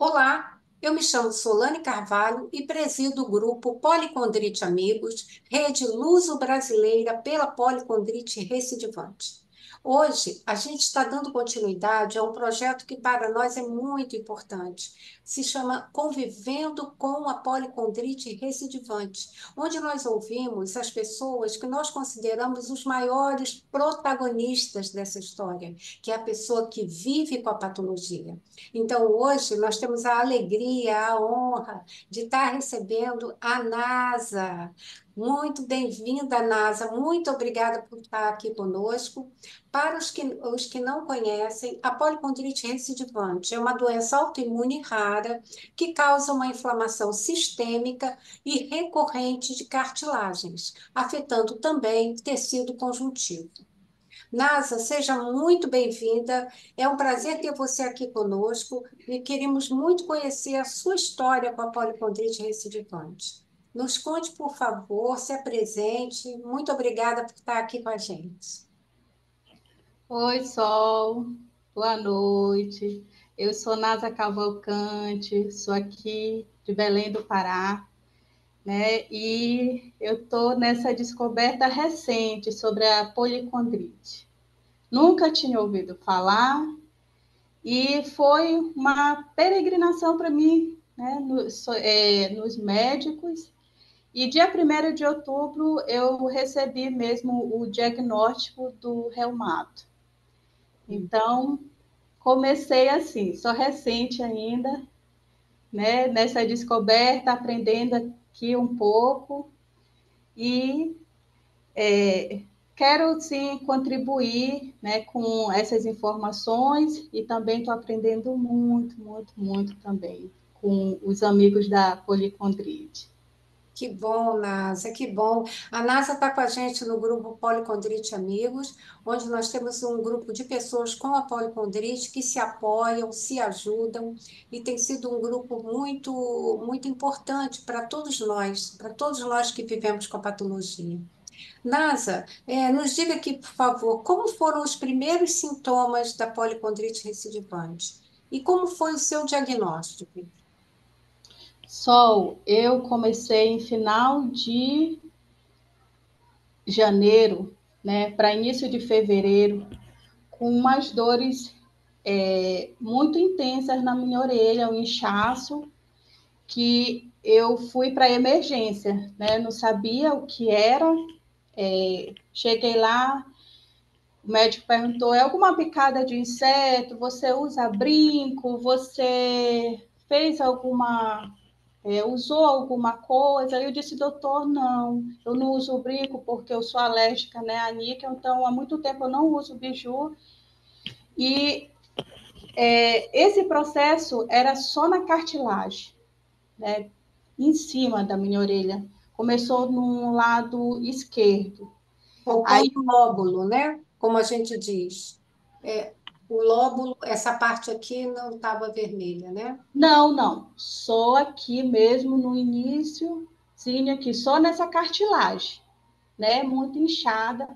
Olá, eu me chamo Solane Carvalho e presido o grupo Policondrite Amigos, rede luso-brasileira pela policondrite recidivante. Hoje, a gente está dando continuidade a um projeto que para nós é muito importante. Se chama Convivendo com a Policondrite Recidivante, onde nós ouvimos as pessoas que nós consideramos os maiores protagonistas dessa história, que é a pessoa que vive com a patologia. Então, hoje, nós temos a alegria, a honra de estar recebendo a NASA. Muito bem-vinda, NASA. Muito obrigada por estar aqui conosco. Para os que não conhecem, a policondrite recidivante é uma doença autoimune rara que causa uma inflamação sistêmica e recorrente de cartilagens, afetando também tecido conjuntivo. NASA, seja muito bem-vinda. É um prazer ter você aqui conosco e queremos muito conhecer a sua história com a policondrite recidivante. Nos conte, por favor, se apresente. Muito obrigada por estar aqui com a gente. Oi, Sol, boa noite. Eu sou Nasa Cavalcante, sou aqui de Belém do Pará, né? E eu estou nessa descoberta recente sobre a policondrite. Nunca tinha ouvido falar e foi uma peregrinação para mim, né? Nos médicos. E dia 1º de outubro eu recebi mesmo o diagnóstico do reumato. Então, comecei assim, sou recente ainda, né, nessa descoberta, aprendendo aqui um pouco e quero sim contribuir, né, com essas informações e também estou aprendendo muito, muito, muito também com os amigos da policondrite. Que bom, NASA, que bom. A NASA está com a gente no grupo Policondrite Amigos, onde nós temos um grupo de pessoas com a policondrite que se apoiam, se ajudam, e tem sido um grupo muito, muito importante para todos nós que vivemos com a patologia. NASA, nos diga aqui, por favor, como foram os primeiros sintomas da policondrite recidivante? E como foi o seu diagnóstico? Sol, eu comecei em final de janeiro, né, para início de fevereiro, com umas dores muito intensas na minha orelha, um inchaço, que eu fui para emergência, né? Não sabia o que era. Cheguei lá, o médico perguntou: é alguma picada de inseto? Você usa brinco? Você fez alguma usou alguma coisa? Eu disse: doutor, não, eu não uso brinco porque eu sou alérgica, né, a níquel, então há muito tempo eu não uso biju. E esse processo era só na cartilagem, né, em cima da minha orelha. Começou no lado esquerdo. Aí, Faltando o lóbulo, né? Como a gente diz. É, o lóbulo, essa parte aqui não estava vermelha, né? não, não, só aqui mesmo no início, sim, aqui, só nessa cartilagem, né, muito inchada.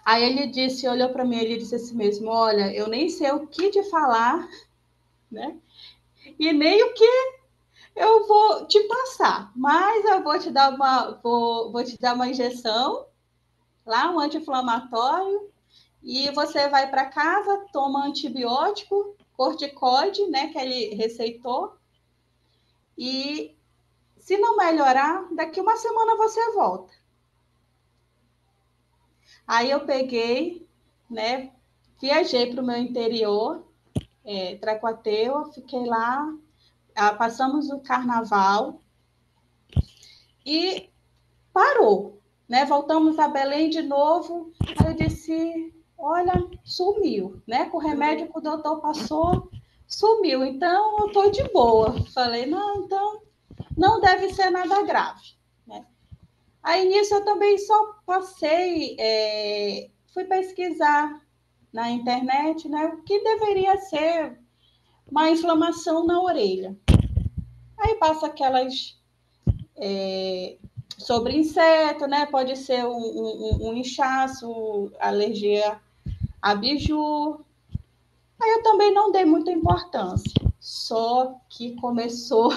Aí ele disse, olhou para mim, ele disse assim mesmo: olha, eu nem sei o que te falar, né? E nem o que eu vou te passar, mas eu vou te dar vou te dar uma injeção lá, um anti-inflamatório, e você vai para casa, toma antibiótico, corticoide, né, que ele receitou, e se não melhorar, daqui uma semana você volta. Aí eu peguei, né, viajei para o meu interior, Tracuateu, fiquei lá, passamos o carnaval e parou, né? Voltamos a Belém de novo. Aí eu disse: olha, sumiu, né? Com o remédio que o doutor passou, sumiu. Então eu tô de boa. Falei: não, então não deve ser nada grave, né? Aí nisso eu também só passei, fui pesquisar na internet, né? O que deveria ser uma inflamação na orelha. Aí passa aquelas sobre inseto, né? Pode ser um inchaço, alergia a biju. Aí eu também não dei muita importância. Só que começou.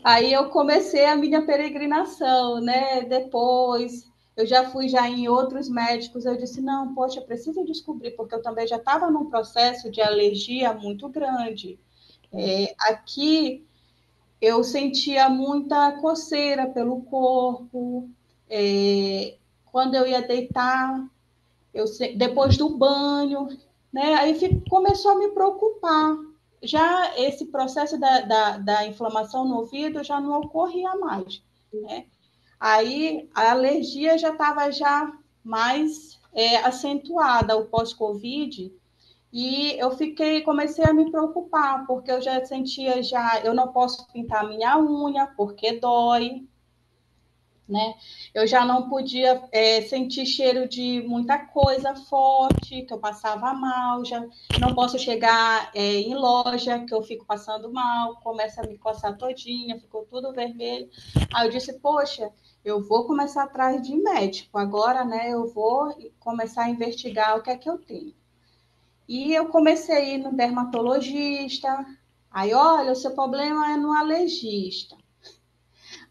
Aí eu comecei a minha peregrinação, né? Depois eu já fui já em outros médicos, eu disse, não, poxa, eu preciso descobrir, porque eu também já estava num processo de alergia muito grande. Aqui eu sentia muita coceira pelo corpo, quando eu ia deitar, depois do banho, né? Aí começou a me preocupar. Já esse processo da inflamação no ouvido já não ocorria mais, né? Aí a alergia já estava já mais acentuada, o pós-Covid, e eu comecei a me preocupar, porque eu já sentia eu não posso pintar minha unha, porque dói, né? Eu já não podia sentir cheiro de muita coisa forte, que eu passava mal, já não posso chegar em loja, que eu fico passando mal, começa a me coçar todinha, ficou tudo vermelho. Aí eu disse, poxa, eu vou começar atrás de médico, agora, né, eu vou começar a investigar o que é que eu tenho. E eu comecei a ir no dermatologista, aí, olha, o seu problema é no alergista.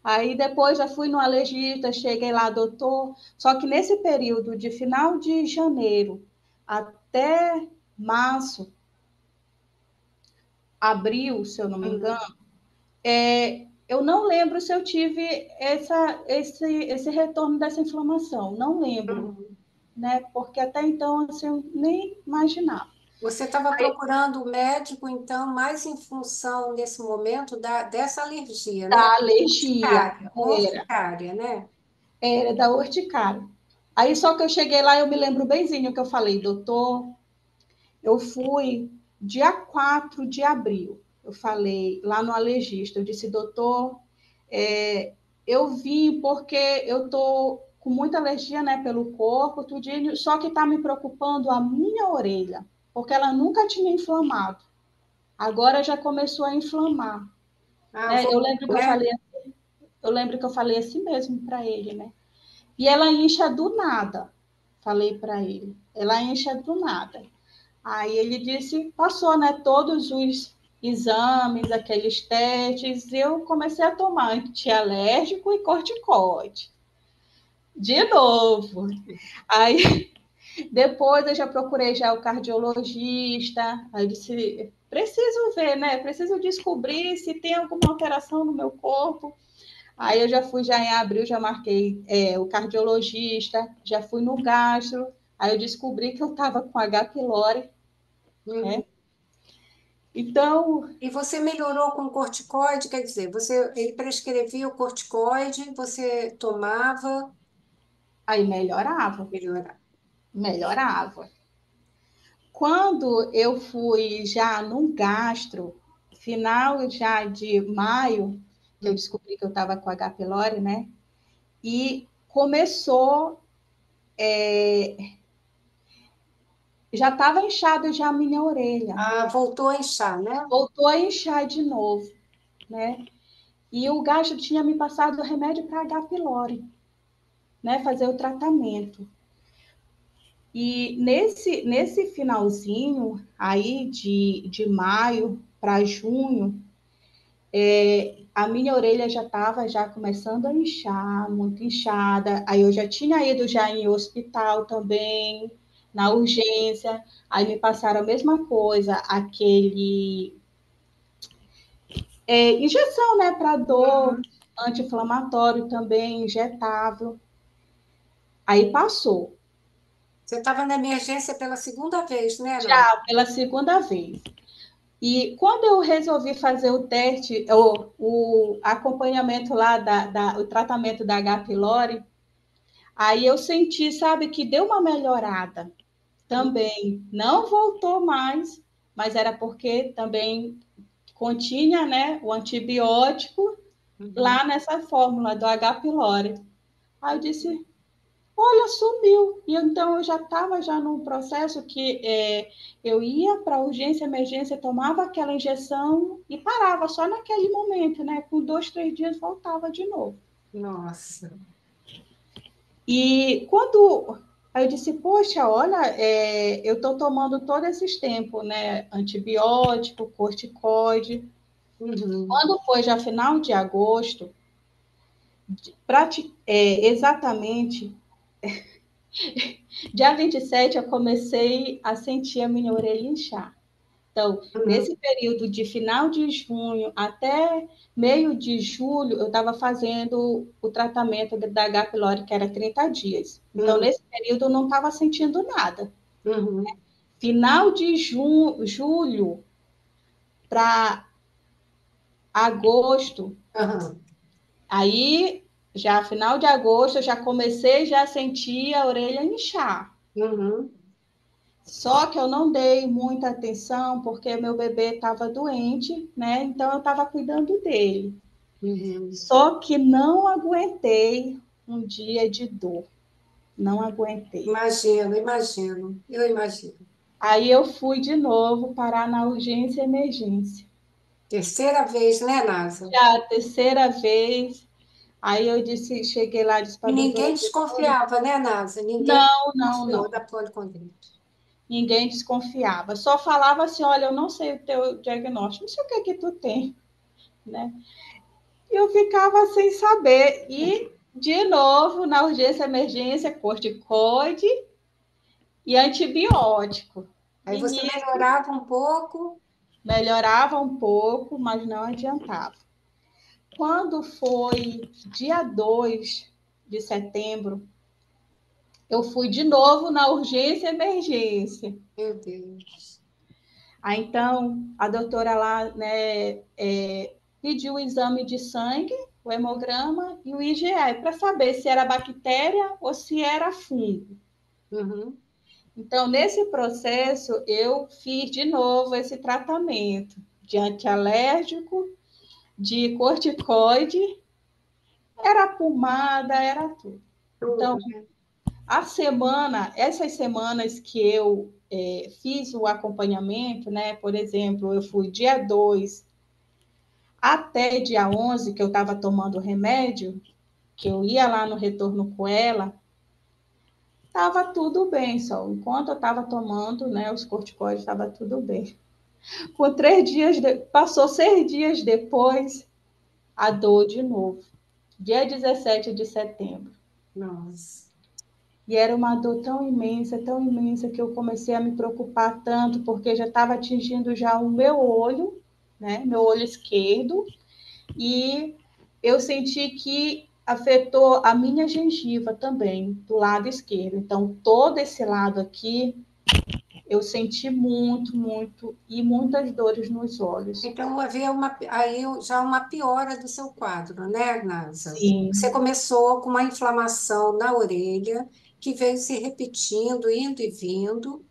Aí depois já fui no alergista, cheguei lá, doutor. Só que nesse período de final de janeiro até março, abril, se eu não me Uhum. engano, eu não lembro se eu tive esse retorno dessa inflamação. Não lembro, Uhum. né? Porque até então assim, eu nem imaginava. Você estava procurando o médico, então, mais em função, nesse momento, dessa alergia, né? Da alergia, Uma era, urticária, né? era da urticária. Aí só que eu cheguei lá, eu me lembro benzinho que eu falei, doutor, eu fui dia 4 de abril. Eu falei lá no alergista, eu disse, doutor, eu vim porque eu tô com muita alergia, né, pelo corpo, tudinho, só que está me preocupando a minha orelha, porque ela nunca tinha inflamado. Agora já começou a inflamar, Ah, né? vou, né? Eu lembro que eu falei assim mesmo para ele, né? E ela incha do nada, falei para ele. Ela incha do nada. Aí ele disse, passou, né, todos os exames, aqueles testes, e eu comecei a tomar antialérgico e corticoide. De novo. Aí depois eu já procurei já o cardiologista, aí eu disse, preciso ver, né? Preciso descobrir se tem alguma alteração no meu corpo. Aí eu já fui já em abril, já marquei o cardiologista, já fui no gastro, aí eu descobri que eu estava com H. pylori, Uhum. né? Então, E você melhorou com corticoide, quer dizer, ele prescrevia o corticoide, você tomava, aí melhorava, melhorava. melhorava. Quando eu fui já no gastro, final já de maio, que eu descobri que eu estava com H. pylori, né? E começou, já estava inchado já a minha orelha, Ah, voltou a inchar, né? voltou a inchar de novo, né? E o gastro tinha me passado remédio para H. pylori, né? Fazer o tratamento. E nesse finalzinho aí de maio para junho, a minha orelha já estava já começando a inchar, muito inchada. Aí eu já tinha ido já em hospital também, na urgência. Aí me passaram a mesma coisa, aquele injeção, né, para dor, Uhum. anti-inflamatório também, injetável. Aí passou, Você estava na emergência pela segunda vez, né, Ana? já pela segunda vez. E quando eu resolvi fazer o teste, o acompanhamento lá, o tratamento da H. pylori, aí eu senti, sabe, que deu uma melhorada também. Não voltou mais, mas era porque também continha, né, o antibiótico Uhum. lá nessa fórmula do H. pylori. Aí eu disse, olha, sumiu. E então eu já estava já num processo que eu ia para urgência, emergência, tomava aquela injeção e parava só naquele momento, né? Com 2, 3 dias voltava de novo. Nossa. E quando Aí eu disse, poxa, olha, eu estou tomando todo esse tempo, né? Antibiótico, corticoide. Uhum. Quando foi já final de agosto, exatamente, dia 27 eu comecei a sentir a minha orelha inchar. Então, Uhum. nesse período de final de junho até meio de julho, eu estava fazendo o tratamento da H. pylori, que era 30 dias. Então, Uhum. nesse período, eu não estava sentindo nada. Uhum. Final de julho para agosto, Uhum. aí, já final de agosto, eu já comecei já a sentir a orelha inchar. Uhum. Só que eu não dei muita atenção porque meu bebê estava doente, né? Então eu estava cuidando dele. Uhum. Só que não aguentei um dia de dor. Não aguentei. Imagino, imagino, eu imagino. Aí eu fui de novo parar na urgência e emergência. Terceira vez, né, Nasa? Já a terceira vez. Aí eu disse, cheguei lá e disse para E a doutora, ninguém desconfiava, né, Nasa? Ninguém não, não, desconfiou não. da policondrite. Ninguém desconfiava. Só falava assim, olha, eu não sei o teu diagnóstico, não sei o que é que tu tem, né? E eu ficava sem saber. E, de novo, na urgência emergência, corticoide e antibiótico. Aí E você nisso melhorava um pouco. melhorava um pouco, mas não adiantava. Quando foi dia 2 de setembro, eu fui de novo na urgência emergência. Meu Deus. Aí, então, a doutora lá, né, pediu o exame de sangue, o hemograma e o IgE, para saber se era bactéria ou se era fungo. Uhum. Então, nesse processo, eu fiz de novo esse tratamento de antialérgico, de corticoide, era pomada, era tudo. Então, Tudo, né? essas semanas que eu fiz o acompanhamento, né? Por exemplo, eu fui dia 2 até dia 11 que eu estava tomando remédio, que eu ia lá no retorno com ela, estava tudo bem, só. Enquanto eu estava tomando, né, os corticoides, estava tudo bem. Com 3 dias, passou 6 dias depois, a dor de novo. Dia 17 de setembro. Nossa. E era uma dor tão imensa, que eu comecei a me preocupar tanto, porque já estava atingindo já o meu olho, né, meu olho esquerdo, e eu senti que afetou a minha gengiva também, do lado esquerdo. Então, todo esse lado aqui, eu senti muito, muito, e muitas dores nos olhos. Então, havia aí já uma piora do seu quadro, né, Nasa? Você Sim, começou com uma inflamação na orelha, que veio se repetindo, indo e vindo,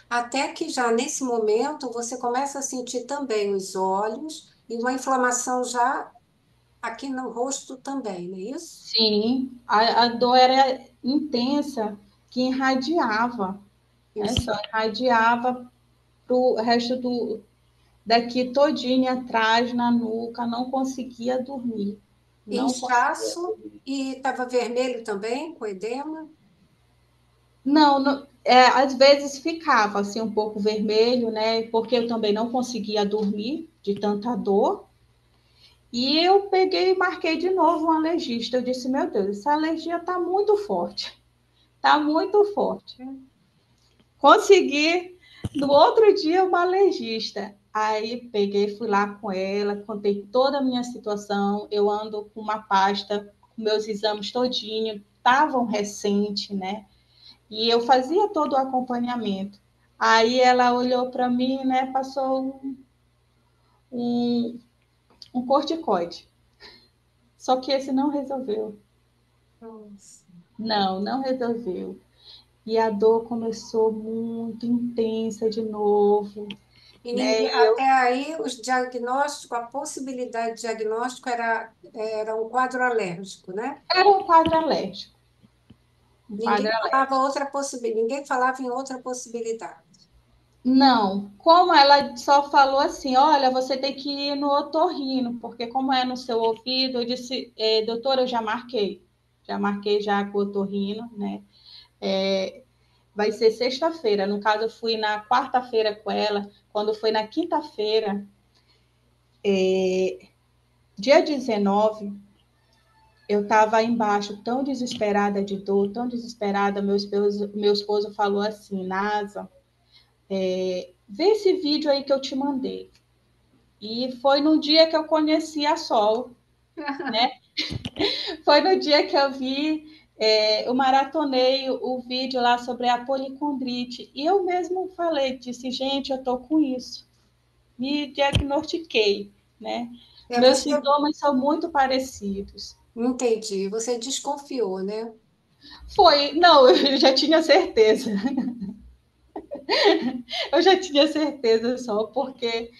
até que já nesse momento você começa a sentir também os olhos e uma inflamação já aqui no rosto também, não é isso? sim, a dor era intensa, que irradiava, né? Isso. Só irradiava para o resto daqui todinho atrás, na nuca, não conseguia dormir. Não conseguia Inchaço dormir. e estava vermelho também, com edema. Não, às vezes ficava assim um pouco vermelho, né? Porque eu também não conseguia dormir de tanta dor. E eu peguei e marquei de novo um alergista. Eu disse, meu Deus, essa alergia está muito forte. Está muito forte. Consegui, no outro dia, uma alergista. Aí peguei, fui lá com ela, contei toda a minha situação. Eu ando com uma pasta, com meus exames todinho, estavam recentes, né? E eu fazia todo o acompanhamento. Aí ela olhou para mim, né? Passou um, um corticoide. Só que esse não resolveu. Nossa. Não resolveu. E a dor começou muito intensa de novo, E né? ninguém, E eu até aí, os diagnósticos, a possibilidade de diagnóstico era um quadro alérgico, né? era um quadro alérgico, um quadro Ninguém falava alérgico. outra possibilidade, ninguém falava em outra possibilidade. Não, como ela só falou assim, olha, você tem que ir no otorrino, porque como é no seu ouvido, eu disse, doutora, eu já marquei já com o otorrino, né? vai ser sexta-feira. No caso, eu fui na quarta-feira com ela. Quando foi na quinta-feira, dia 19, eu estava embaixo, tão desesperada de dor, tão desesperada. Meu esposo falou assim, Nasa, vê esse vídeo aí que eu te mandei. E foi no dia que eu conheci a Sol, né? Foi no dia que eu vi, eu maratonei o vídeo lá sobre a policondrite. E eu mesmo falei, disse, gente, eu estou com isso. Me diagnostiquei, né? Meus Você, sintomas são muito parecidos. entendi, você desconfiou, né? Foi, não, eu já tinha certeza. Eu já tinha certeza só, porque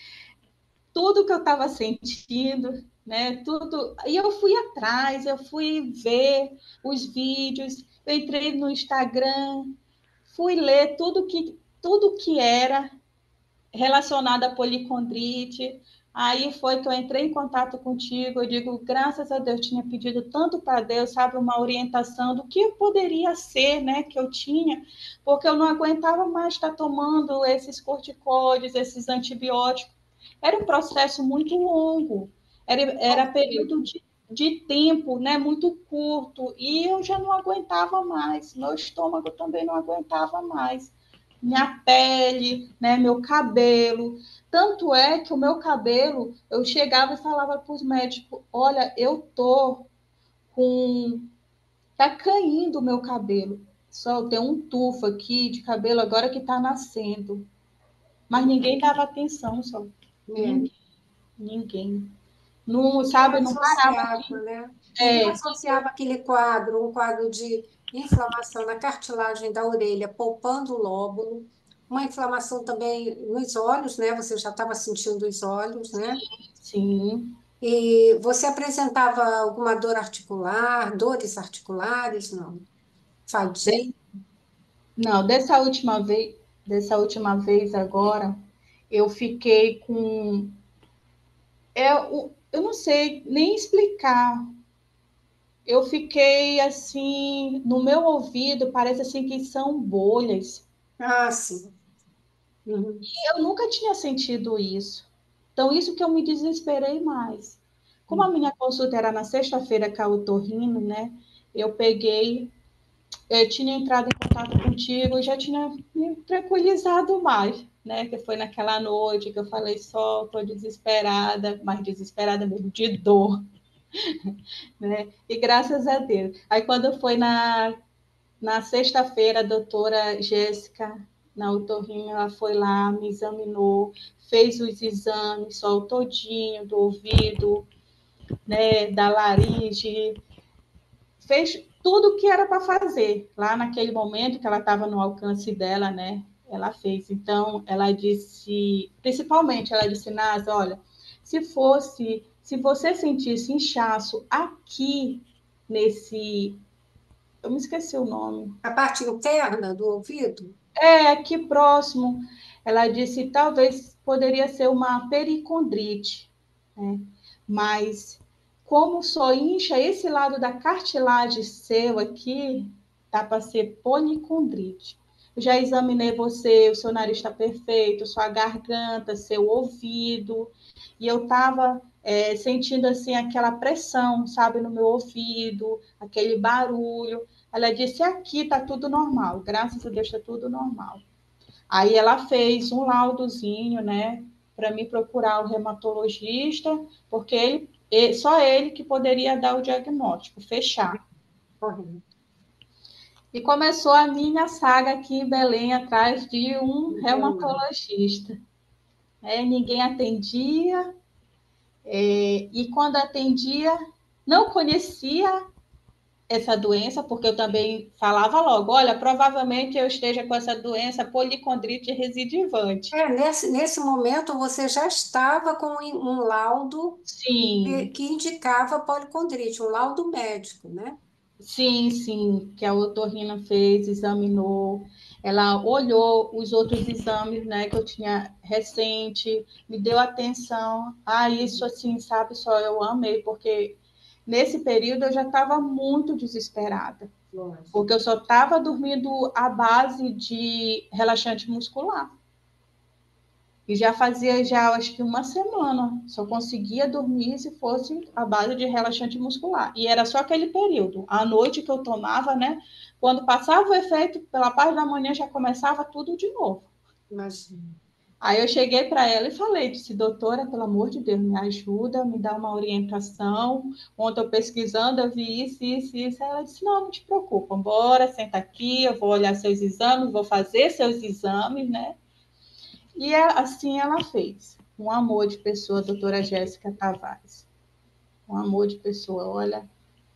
tudo que eu estava sentindo, né? Tudo. E eu fui atrás, eu fui ver os vídeos, eu entrei no Instagram, fui ler tudo que era relacionado à policondrite. Aí foi que eu entrei em contato contigo. Eu digo, graças a Deus, tinha pedido tanto para Deus, sabe, uma orientação do que poderia ser, né, que eu tinha, porque eu não aguentava mais estar tomando esses corticóides, esses antibióticos. Era um processo muito longo, era período de tempo, né, muito curto, e eu já não aguentava mais, meu estômago também não aguentava mais, minha pele, né, meu cabelo. Tanto é que o meu cabelo, eu chegava e falava para os médicos: olha, eu tô com. Tá caindo o meu cabelo. Só tem um tufo aqui de cabelo agora que está nascendo. Mas ninguém dava atenção, só. É. Ninguém. Ninguém. Não, Ninguém sabe, não parava associava, aqui. né? Ninguém É, associava aquele quadro, um quadro de inflamação na cartilagem da orelha, poupando o lóbulo, uma inflamação também nos olhos, né? Você já estava sentindo os olhos, né? sim. E você apresentava alguma dor articular, dores articulares, não? Fadiga? Não, dessa última vez agora, eu fiquei com. Eu não sei nem explicar. Eu fiquei assim, no meu ouvido, parece assim que são bolhas. Ah, sim. Uhum. Eu nunca tinha sentido isso. Então, isso que eu me desesperei mais. Como a Uhum. minha consulta era na sexta-feira com a otorrino, né? Eu peguei, eu tinha entrado em contato contigo e já tinha me tranquilizado mais, né? Que foi naquela noite que eu falei só, tô desesperada, mas desesperada mesmo, de dor, né? E graças a Deus. Aí quando foi na sexta-feira, a doutora Jéssica, na otorrina, ela foi lá, me examinou, fez os exames, sol todinho do ouvido, né, da laringe, fez tudo o que era para fazer. Lá naquele momento que ela estava no alcance dela, né, ela fez. Então, ela disse, principalmente, ela disse, Nasa, olha, se você sentisse inchaço aqui nesse, eu me esqueci o nome, A parte interna do ouvido? aqui próximo, ela disse talvez poderia ser uma pericondrite, né? Mas como só incha esse lado da cartilagem seu aqui, dá para ser policondrite. Eu já examinei você, o seu nariz está perfeito, sua garganta, seu ouvido, e eu estava sentindo assim aquela pressão, sabe, no meu ouvido, aquele barulho. Ela disse: aqui está tudo normal, graças a Deus está tudo normal. Aí ela fez um laudozinho, né, para me procurar o reumatologista, porque só ele que poderia dar o diagnóstico, fechar. Correto. E começou a minha saga aqui em Belém, atrás de um Entendi. reumatologista. Ninguém atendia, e quando atendia, não conhecia essa doença, porque eu também falava logo, olha, provavelmente eu esteja com essa doença policondrite recidivante. Nesse momento você já estava com um laudo Sim, que indicava policondrite, um laudo médico, né? sim, sim, que a otorrina fez, examinou, ela olhou os outros exames, né, que eu tinha recente, me deu atenção. Isso assim, sabe, só eu amei, porque nesse período eu já estava muito desesperada. Lógico. porque eu só estava dormindo à base de relaxante muscular. E já fazia, já acho que uma semana, só conseguia dormir se fosse a base de relaxante muscular. E era só aquele período. À noite que eu tomava, né? Quando passava o efeito, pela parte da manhã já começava tudo de novo. Imagina. Aí eu cheguei para ela e falei, disse, doutora, pelo amor de Deus, me ajuda, me dá uma orientação. Ontem eu pesquisando, eu vi isso, isso, isso. Aí ela disse, não, não te preocupa, bora, senta aqui, eu vou olhar seus exames, vou fazer seus exames, né? E assim ela fez. Um amor de pessoa, a doutora Jéssica Tavares. Um amor de pessoa, olha,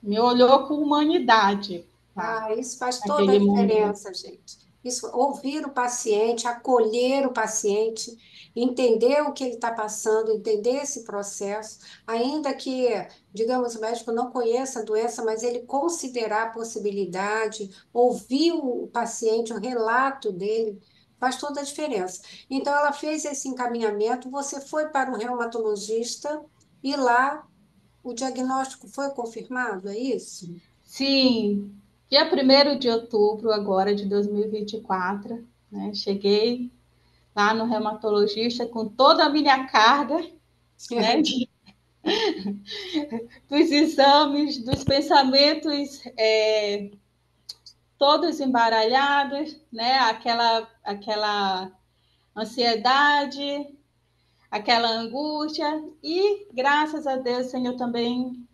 me olhou com humanidade, tá? Ah, isso faz toda a Naquele momento. diferença, gente. Isso, ouvir o paciente, acolher o paciente, entender o que ele está passando, entender esse processo, ainda que, digamos, o médico não conheça a doença, mas ele considerar a possibilidade, ouvir o paciente, o relato dele, faz toda a diferença. Então, ela fez esse encaminhamento, você foi para um reumatologista e lá o diagnóstico foi confirmado, é isso? Sim, dia 1º de outubro agora de 2024, né? Cheguei lá no reumatologista com toda a minha carga, né? Dos exames, dos pensamentos todos embaralhados, né? Aquela ansiedade, aquela angústia, e graças a Deus, o Senhor também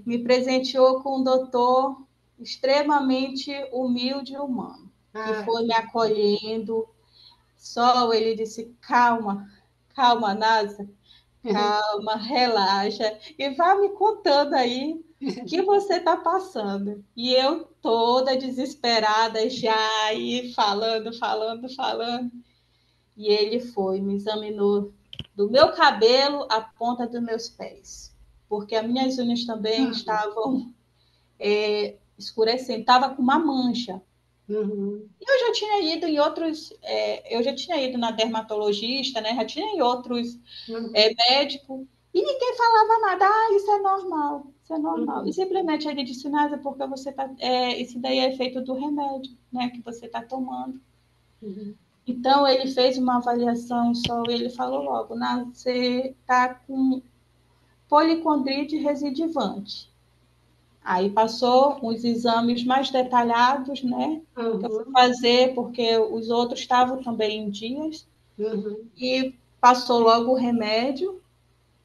me presenteou com um doutor extremamente humilde e humano, que Ah, foi me acolhendo. Só ele disse: calma, calma, Nasa, calma, relaxa, e vá me contando aí o que você está passando. E eu toda desesperada já, e falando, falando, falando. E ele foi, me examinou do meu cabelo à ponta dos meus pés, porque as minhas unhas também uhum, estavam escurecendo, estava com uma mancha. uhum, Eu já tinha ido em outros, eu já tinha ido na dermatologista, né? Já tinha em outros uhum, médicos, e ninguém falava nada, isso é normal, isso é normal. E uhum, simplesmente ele disse, nada, porque você tá, isso daí é efeito do remédio, né, que você está tomando. uhum. Então, ele fez uma avaliação só e ele falou logo, você está com policondrite recidivante. Aí passou uns exames mais detalhados, né? Que eu fui Uhum, fazer, porque os outros estavam também em dias, uhum. e passou logo o remédio,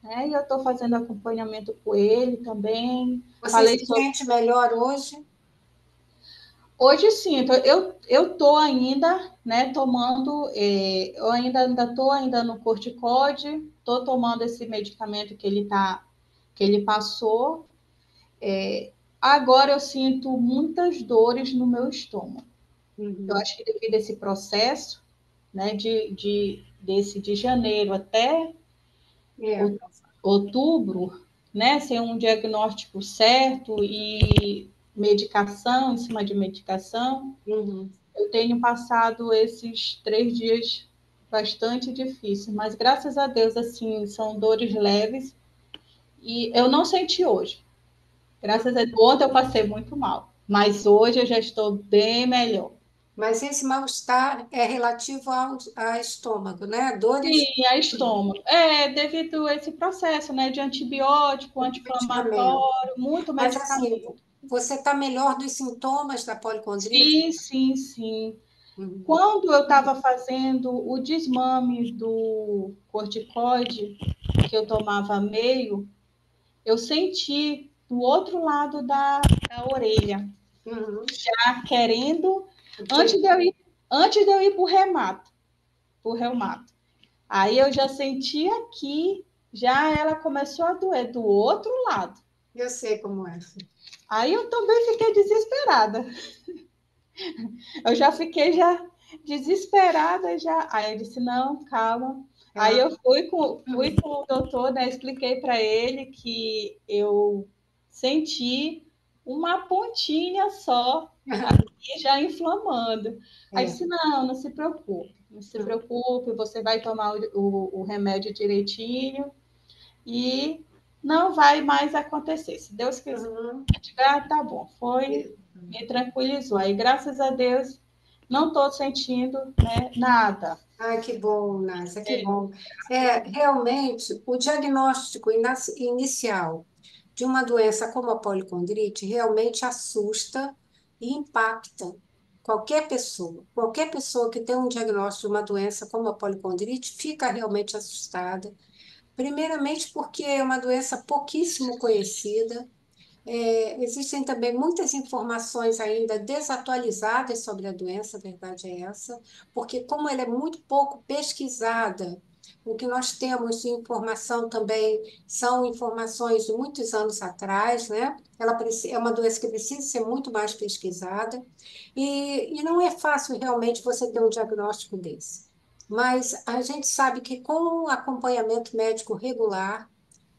né? E eu estou fazendo acompanhamento com ele também. Você Falei se sobre. sente melhor hoje? Hoje sim, então, eu estou ainda, né, tomando, eu ainda estou ainda no corticóide, estou tomando esse medicamento que ele passou. Agora eu sinto muitas dores no meu estômago. Eu Uhum. acho que devido a esse processo, né, de janeiro até É. outubro, né, sem um diagnóstico certo e medicação em cima de medicação, Uhum. eu tenho passado esses 3 dias bastante difíceis, mas graças a Deus, assim, são dores leves e eu não senti hoje. Graças a Deus, ontem eu passei muito mal, mas hoje eu já estou bem melhor. Mas esse mal-estar é relativo ao estômago, né? Dores Sim, a estômago. É, devido a esse processo, né, de antibiótico, do medicamento. anti-inflamatório, muito Mas assim, medicamento. você está melhor dos sintomas da policondrite? Sim, sim, sim. Uhum. Quando eu estava fazendo o desmame do corticoide, que eu tomava meio, eu senti do outro lado da orelha, Uhum. já querendo, O antes quê? de eu ir, antes de eu ir para o reumato, pro reumato. Aí eu já senti aqui, já ela começou a doer do outro lado. Eu sei como é. Aí eu também fiquei desesperada. Eu já fiquei já desesperada já. Aí eu disse, não, calma. Aí Ah, eu fui uhum. com o doutor, né? Expliquei para ele que eu senti uma pontinha só aqui já inflamando. Aí É. disse, não, não se preocupe, não se preocupe, você vai tomar o remédio direitinho e não vai mais acontecer. Se Deus quiser, Uhum. tá bom. Foi, me tranquilizou. Aí, graças a Deus, não estou sentindo, né, nada. Ai, que bom, Násia, que bom. Realmente, o diagnóstico inicial de uma doença como a policondrite realmente assusta e impacta qualquer pessoa. Qualquer pessoa que tem um diagnóstico de uma doença como a policondrite fica realmente assustada. Primeiramente, porque é uma doença pouquíssimo conhecida. Existem também muitas informações ainda desatualizadas sobre a doença, a verdade é essa, porque como ela é muito pouco pesquisada, o que nós temos de informação também são informações de muitos anos atrás, né? É uma doença que precisa ser muito mais pesquisada, e não é fácil realmente você ter um diagnóstico desse. Mas a gente sabe que com o acompanhamento médico regular,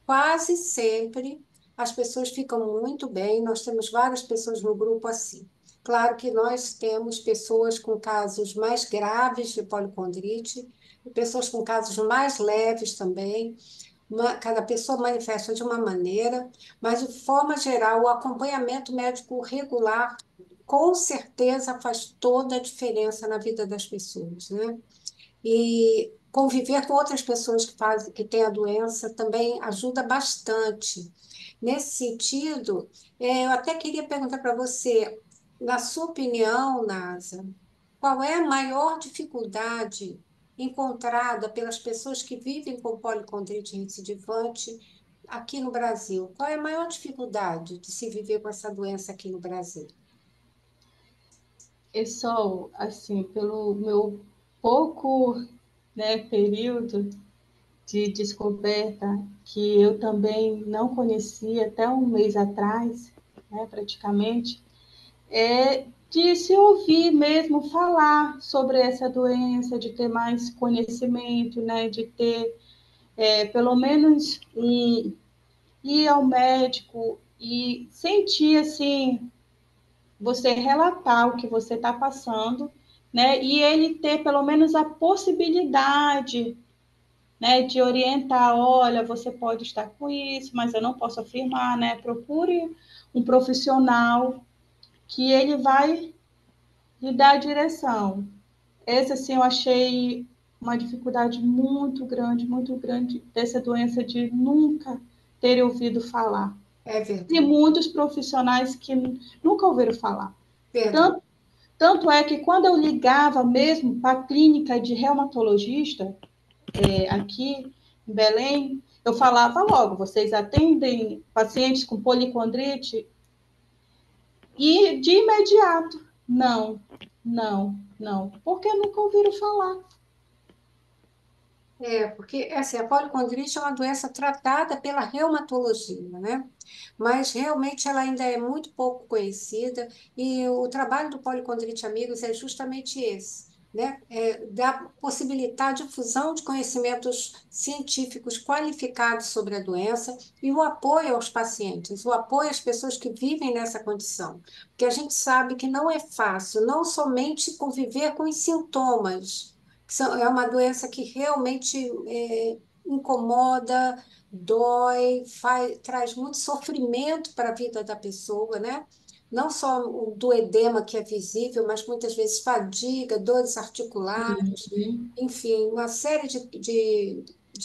quase sempre as pessoas ficam muito bem. Nós temos várias pessoas no grupo assim. Claro que nós temos pessoas com casos mais graves de policondrite, e pessoas com casos mais leves também. Cada pessoa manifesta de uma maneira, mas de forma geral, o acompanhamento médico regular com certeza faz toda a diferença na vida das pessoas, né? E conviver com outras pessoas que têm a doença também ajuda bastante. Nesse sentido, eu até queria perguntar para você, na sua opinião, Nasa, qual é a maior dificuldade encontrada pelas pessoas que vivem com policondrite recidivante aqui no Brasil? Qual é a maior dificuldade de se viver com essa doença aqui no Brasil? E só, assim, pelo meu pouco, né, período de descoberta, que eu também não conhecia até um mês atrás, né, praticamente, é de se ouvir mesmo falar sobre essa doença, de ter mais conhecimento, né, de ter pelo menos ir ao médico e sentir assim, você relatar o que você está passando, né, e ele ter pelo menos a possibilidade, né, de orientar, olha, você pode estar com isso, mas eu não posso afirmar, né, procure um profissional que ele vai lhe dar a direção. Esse, assim, eu achei uma dificuldade muito grande dessa doença de nunca ter ouvido falar. É E verdade, muitos profissionais que nunca ouviram falar. verdade. Tanto, tanto é que quando eu ligava mesmo para a clínica de reumatologista, aqui em Belém, eu falava logo, vocês atendem pacientes com policondrite? E de imediato, não, porque nunca ouviram falar. Porque assim, a policondrite é uma doença tratada pela reumatologia, né? Mas realmente ela ainda é muito pouco conhecida e o trabalho do Policondrite Amigos é justamente esse, né? Possibilitar a difusão de conhecimentos científicos qualificados sobre a doença e o apoio aos pacientes, o apoio às pessoas que vivem nessa condição. Porque a gente sabe que não é fácil, não somente conviver com os sintomas, é uma doença que realmente incomoda, dói, traz muito sofrimento para a vida da pessoa, né? Não só o do edema que é visível, mas muitas vezes fadiga, dores articulares, Uhum. enfim, uma série de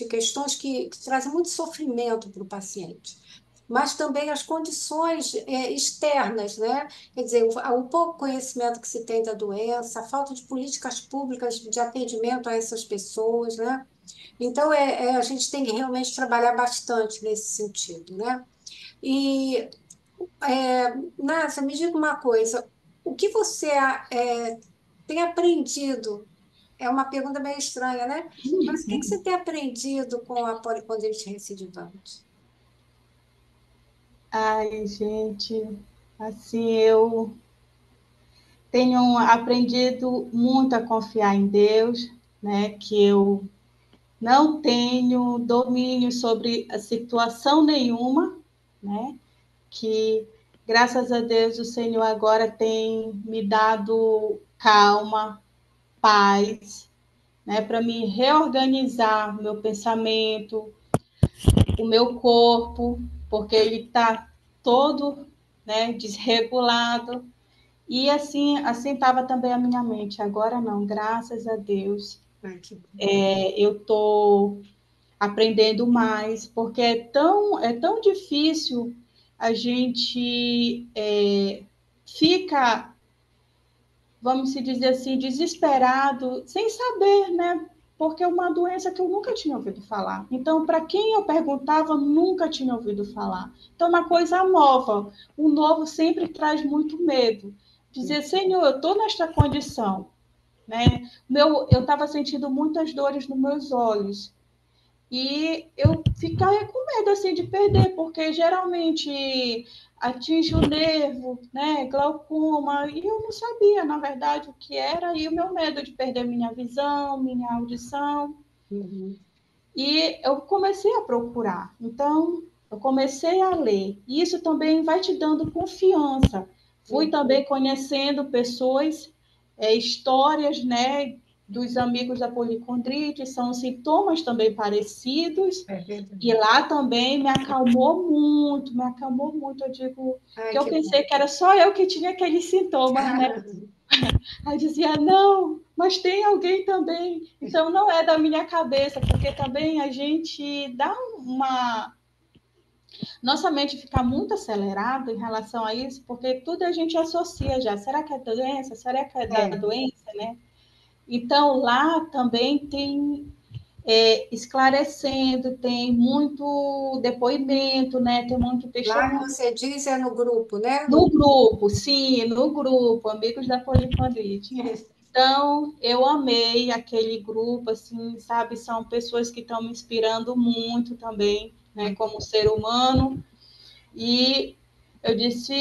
questões que trazem muito sofrimento para o paciente. Mas também as condições externas, né? Quer dizer, o pouco conhecimento que se tem da doença, a falta de políticas públicas de atendimento a essas pessoas, né? Então, a gente tem que realmente trabalhar bastante nesse sentido, né? E, Nádia, me diga uma coisa, o que você tem aprendido? É uma pergunta meio estranha, né? Mas o que você tem aprendido com a policondrite recidivante? Ai, gente, assim, eu tenho aprendido muito a confiar em Deus, né? Que eu não tenho domínio sobre a situação nenhuma, né? Que graças a Deus o Senhor agora tem me dado calma, paz, né? Para me reorganizar meu pensamento, o meu corpo, porque ele está todo, né, desregulado. E assim estava também a minha mente. Agora não, graças a Deus, Ai, que bom. eu estou aprendendo mais, porque é tão difícil a gente fica, vamos se dizer assim, desesperado, sem saber, né? Porque é uma doença que eu nunca tinha ouvido falar. Então, para quem eu perguntava, nunca tinha ouvido falar. Então, é uma coisa nova. O novo sempre traz muito medo. Dizer, Senhor, eu estou nesta condição, né? Eu estava sentindo muitas dores nos meus olhos. E eu ficava com medo assim de perder, porque geralmente atinge o nervo, né, glaucoma, e eu não sabia, na verdade, o que era, e o meu medo de perder minha visão, minha audição. Uhum. E eu comecei a procurar. Então, eu comecei a ler. E isso também vai te dando confiança. Fui Uhum. também conhecendo pessoas, histórias, né, dos amigos da policondrite, são sintomas também parecidos. É verdade. E lá também me acalmou muito, me acalmou muito. Eu digo Ai, que eu que bom. pensei que era só eu que tinha aqueles sintomas, né? Aí dizia, não, mas tem alguém também. Então não é da minha cabeça, porque também a gente dá uma. Nossa mente fica muito acelerada em relação a isso, porque tudo a gente associa já. Será que é doença? Será que é da É. doença, né? Então lá também tem esclarecendo, tem muito depoimento, né? Tem muito Lá que testemunho. você diz é no grupo, né? No grupo, sim, no grupo, Amigos da Policondrite. Então, eu amei aquele grupo, assim, sabe? São pessoas que estão me inspirando muito também, né, como ser humano. E eu disse,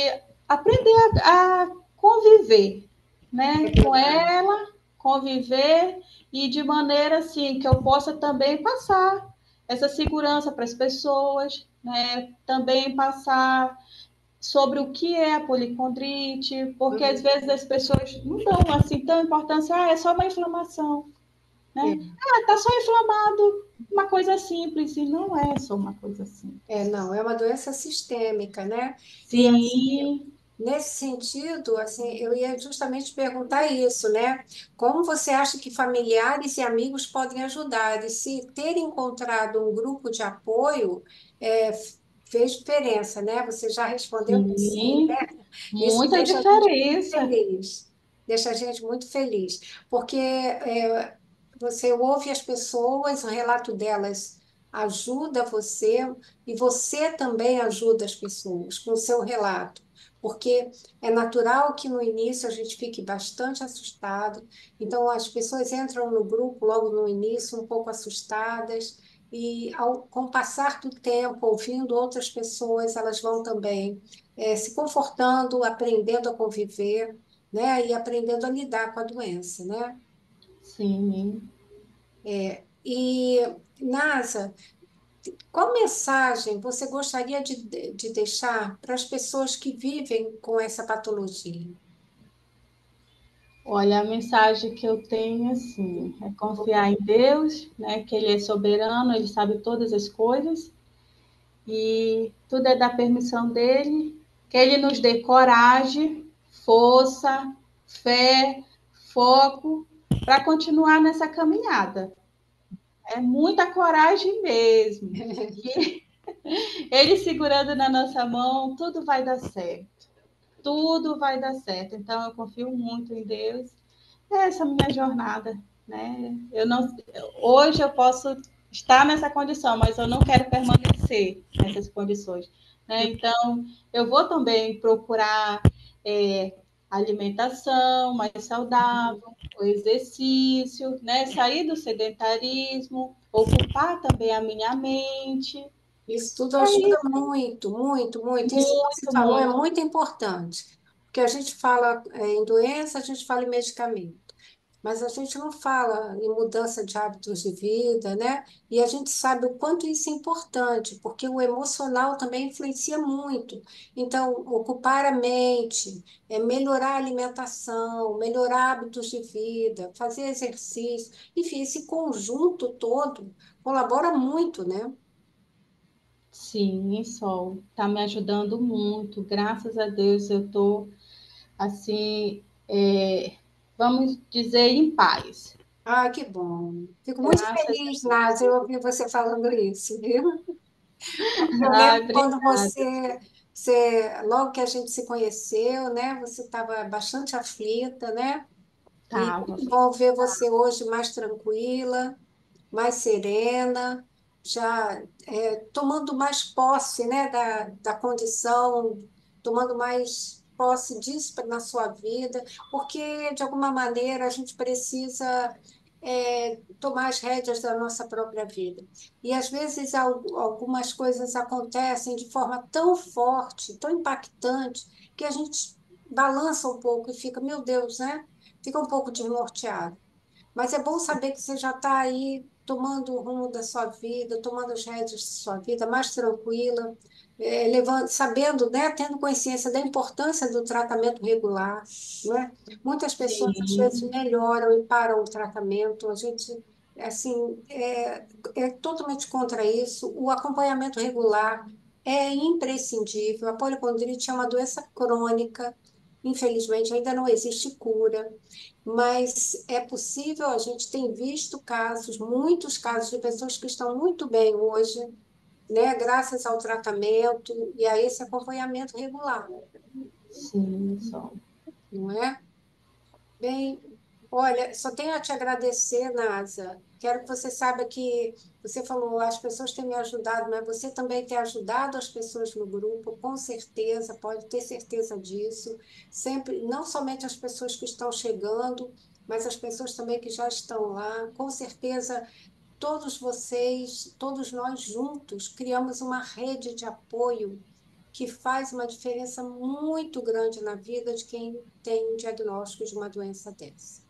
aprender a conviver, É né, com verdade. ela, conviver e de maneira assim que eu possa também passar essa segurança para as pessoas, né, também passar sobre o que é a policondrite, porque às Uhum. vezes as pessoas não dão assim tão importância, é só uma inflamação, É. né? Ah, tá só inflamado, uma coisa simples, e não é só uma coisa simples. É, não, é uma doença sistêmica, né? E assim, Sim, nesse sentido, assim, eu ia justamente perguntar isso, né? Como você acha que familiares e amigos podem ajudar? E se ter encontrado um grupo de apoio fez diferença, né? Você já respondeu que sim, sim, né? Isso muita deixa a gente muito diferença. feliz. Deixa a gente muito feliz, porque você ouve as pessoas, o relato delas ajuda você e você também ajuda as pessoas com o seu relato. Porque é natural que no início a gente fique bastante assustado. Então, as pessoas entram no grupo logo no início, um pouco assustadas, e com o passar do tempo, ouvindo outras pessoas, elas vão também se confortando, aprendendo a conviver, né? E aprendendo a lidar com a doença, né? Sim. E, Nasa, qual mensagem você gostaria de deixar para as pessoas que vivem com essa patologia? Olha, a mensagem que eu tenho assim, é confiar em Deus, né, que ele é soberano, ele sabe todas as coisas e tudo é da permissão dele, que ele nos dê coragem, força, fé, foco para continuar nessa caminhada. É muita coragem mesmo. Que ele segurando na nossa mão, tudo vai dar certo. Tudo vai dar certo. Então eu confio muito em Deus. Essa é a minha jornada, né? Eu não, hoje eu posso estar nessa condição, mas eu não quero permanecer nessas condições, né? Então eu vou também procurar é, alimentação mais saudável, o exercício, né? Sair do sedentarismo, ocupar também a minha mente. Isso tudo É ajuda isso, muito, muito, muito. Isso que você muito, falou é muito. muito importante, porque a gente fala em doença, a gente fala em medicamento. Mas a gente não fala em mudança de hábitos de vida, né? E a gente sabe o quanto isso é importante, porque o emocional também influencia muito. Então, ocupar a mente, melhorar a alimentação, melhorar hábitos de vida, fazer exercício, enfim, esse conjunto todo colabora muito, né? Sim, Sol, está me ajudando muito. Graças a Deus eu estou, assim, vamos dizer, em paz. Ah, que bom. Fico muito Graças a feliz, Deus. Nádia, eu ouvir você falando isso, viu? Porque eu Ai, lembro quando obrigada. logo que a gente se conheceu, né? Você estava bastante aflita, né? E Tava. bom ver você hoje mais tranquila, mais serena, já tomando mais posse, né, da condição, tomando mais posse disso na sua vida, porque, de alguma maneira, a gente precisa tomar as rédeas da nossa própria vida. E, às vezes, algumas coisas acontecem de forma tão forte, tão impactante, que a gente balança um pouco e fica, meu Deus, né? Fica um pouco desnorteado. Mas é bom saber que você já está aí tomando o rumo da sua vida, tomando as rédeas da sua vida mais tranquila, sabendo, né, tendo consciência da importância do tratamento regular, né? Muitas pessoas às vezes Sim, melhoram e param o tratamento. A gente, assim, é totalmente contra isso. O acompanhamento regular é imprescindível. A polipondrite é uma doença crônica. Infelizmente, ainda não existe cura, mas é possível, a gente tem visto casos, muitos casos de pessoas que estão muito bem hoje, né, graças ao tratamento e a esse acompanhamento regular, sim, Sol. não é? Bem, olha, só tenho a te agradecer, Nasa. Quero que você saiba que você falou, as pessoas têm me ajudado, mas você também tem ajudado as pessoas no grupo, com certeza, pode ter certeza disso. Sempre, não somente as pessoas que estão chegando, mas as pessoas também que já estão lá. Com certeza, todos vocês, todos nós juntos, criamos uma rede de apoio que faz uma diferença muito grande na vida de quem tem um diagnóstico de uma doença dessa.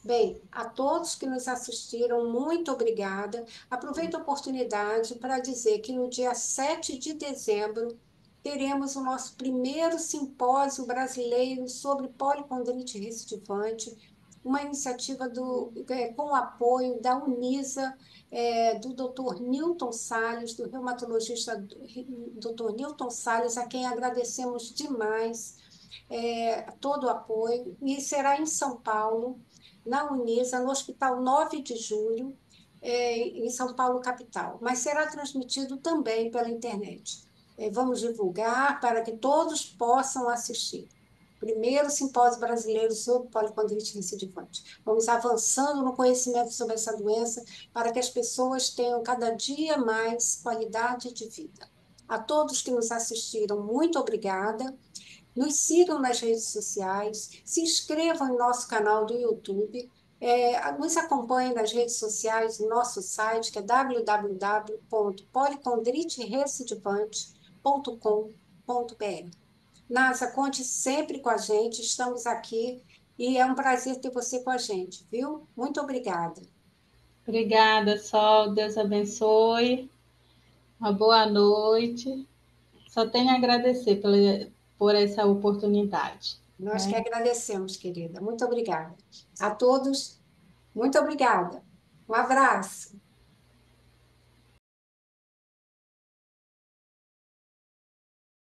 Bem, a todos que nos assistiram, muito obrigada. Aproveito a oportunidade para dizer que no dia 7 de dezembro teremos o nosso primeiro simpósio brasileiro sobre policondrite recidivante, uma iniciativa com o apoio da Unisa, do Dr. Newton Salles, do reumatologista Dr. Newton Salles, a quem agradecemos demais todo o apoio, e será em São Paulo, na Unisa, no Hospital 9 de Julho, em São Paulo, capital. Mas será transmitido também pela internet. Vamos divulgar para que todos possam assistir. Primeiro simpósio brasileiro sobre policondrite recidivante. Vamos avançando no conhecimento sobre essa doença para que as pessoas tenham cada dia mais qualidade de vida. A todos que nos assistiram, muito obrigada. Nos sigam nas redes sociais, se inscrevam em nosso canal do YouTube, nos acompanhem nas redes sociais, no nosso site, que é www.policondriterecidivante.com.br. Nasa, conte sempre com a gente, estamos aqui e é um prazer ter você com a gente, viu? Muito obrigada. Obrigada, Sol. Deus abençoe. Uma boa noite. Só tenho a agradecer por essa oportunidade. Nós que Né? agradecemos, querida. Muito obrigada. A todos, muito obrigada. Um abraço.